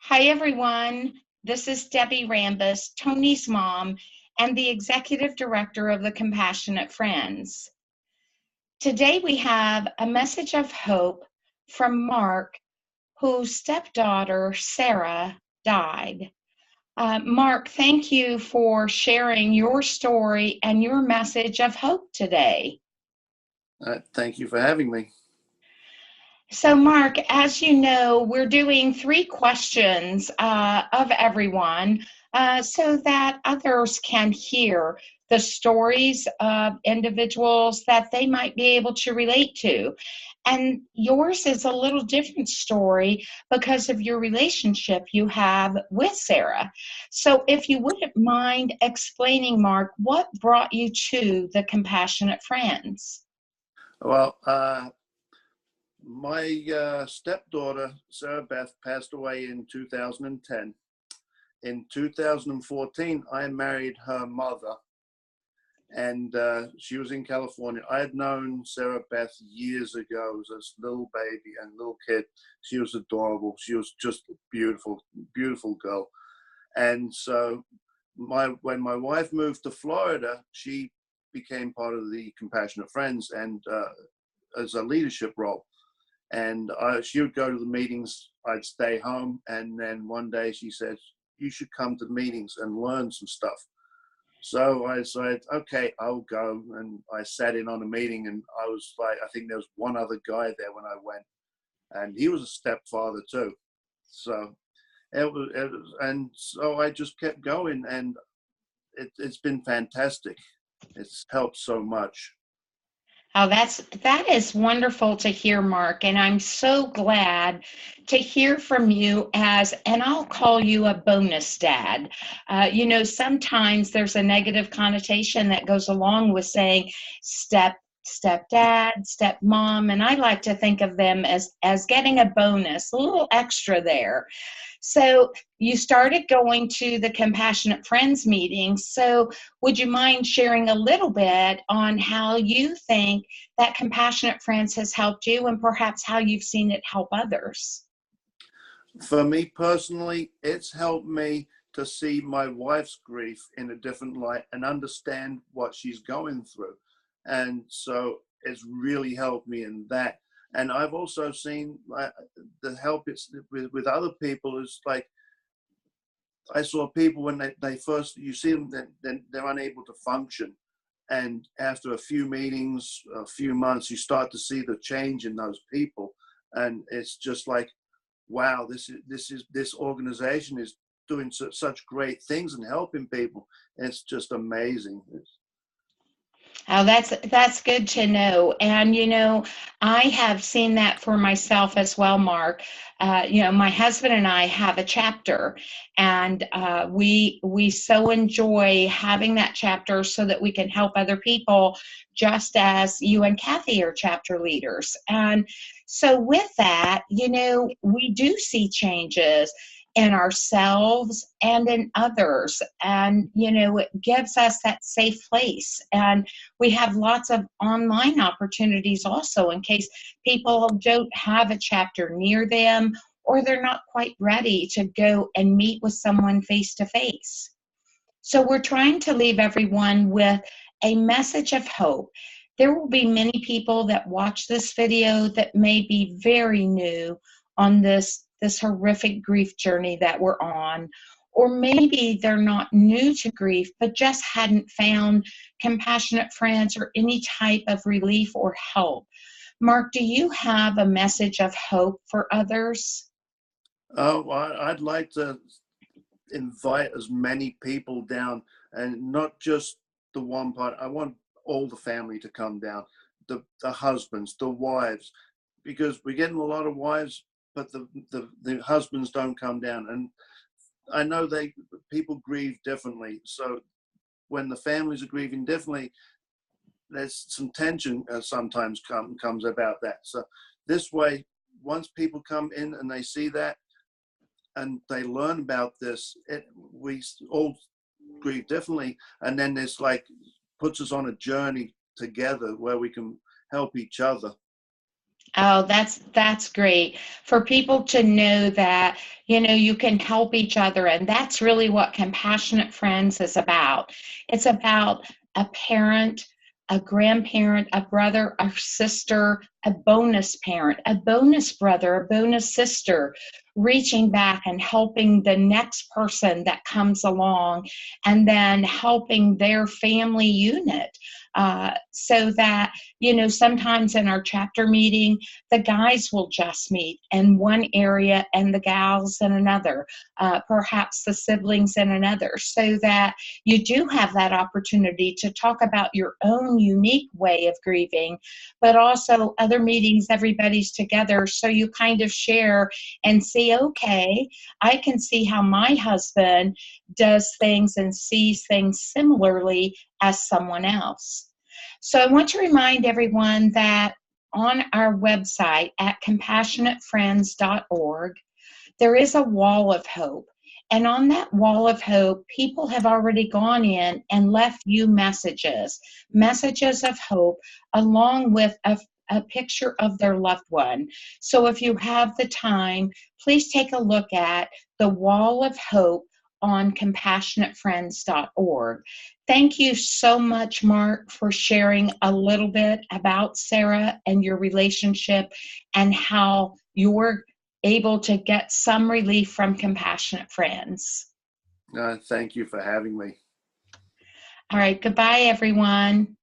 Hi, everyone. This is Debbie Rambus, Tony's mom, and the executive director of the Compassionate Friends. Today, we have a message of hope from Mark, whose stepdaughter, Sarah, died. Mark, thank you for sharing your story and your message of hope today. Thank you for having me. So, Mark, as you know, we're doing 3 questions of everyone so that others can hear the stories of individuals that they might be able to relate to. And yours is a little different story because of your relationship you have with Sarah. So, if you wouldn't mind explaining, Mark, what brought you to the Compassionate Friends? Well, my stepdaughter, Sarah Beth, passed away in 2010. In 2014, I married her mother, and she was in California. I had known Sarah Beth years ago as a little baby and little kid. She was adorable. She was just a beautiful, beautiful girl. And so when my wife moved to Florida, she became part of the Compassionate Friends and as a leadership role. And she would go to the meetings, I'd stay home. And then one day she said, you should come to the meetings and learn some stuff. So I said, okay, I'll go. And I sat in on a meeting, and I was like, I think there was one other guy there when I went, and he was a stepfather too. So and so I just kept going, and it's been fantastic. It's helped so much. Oh, that is wonderful to hear, Mark, and I'm so glad to hear from you as, and I'll call you a bonus dad. Sometimes there's a negative connotation that goes along with saying stepdad, stepmom, and I like to think of them as getting a bonus, a little extra there. So you started going to the Compassionate Friends meetings. So would you mind sharing a little bit on how you think that Compassionate Friends has helped you and perhaps how you've seen it help others? For me personally, it's helped me to see my wife's grief in a different light and understand what she's going through. And so it's really helped me in that. And I've also seen the help it's with other people is like, I saw people when they first, you see them, then they're unable to function. And after a few meetings, a few months, you start to see the change in those people. And it's just like, wow, this organization is doing such great things and helping people. It's just amazing. Oh, that's good to know. And I have seen that for myself as well, Mark. My husband and I have a chapter, and we so enjoy having that chapter so that we can help other people, just as you and Kathy are chapter leaders. And so with that, we do see changes in ourselves and in others. And, it gives us that safe place. And we have lots of online opportunities also in case people don't have a chapter near them or they're not quite ready to go and meet with someone face to face. So we're trying to leave everyone with a message of hope. There will be many people that watch this video that may be very new on this horrific grief journey that we're on, or maybe they're not new to grief but just hadn't found Compassionate Friends or any type of relief or help. Mark, do you have a message of hope for others? Oh, I'd like to invite as many people down, and not just the one part. I want all the family to come down, the husbands, the wives, because we're getting a lot of wives, but the husbands don't come down. And I know people grieve differently. So when the families are grieving differently, there's some tension sometimes comes about that. So this way, once people come in and they see that and they learn about this, we all grieve differently, and then it's like puts us on a journey together where we can help each other. Oh, that's great for people to know that, you can help each other. And that's really what Compassionate Friends is about. It's about a parent, a grandparent, a brother, a sister, a bonus parent, a bonus brother, a bonus sister, reaching back and helping the next person that comes along, and then helping their family unit. So that, sometimes in our chapter meeting, the guys will just meet in one area and the gals in another, perhaps the siblings in another, so that you do have that opportunity to talk about your own unique way of grieving, but also other meetings, everybody's together. So you kind of share and see, okay, I can see how my husband does things and sees things similarly as someone else. So I want to remind everyone that on our website at compassionatefriends.org, there is a wall of hope. And on that wall of hope, people have already gone in and left you messages of hope, along with a picture of their loved one. So if you have the time, please take a look at the wall of hope on compassionatefriends.org. Thank you so much, Mark, for sharing a little bit about Sarah and your relationship and how you're able to get some relief from Compassionate Friends. Thank you for having me. All right, goodbye, everyone.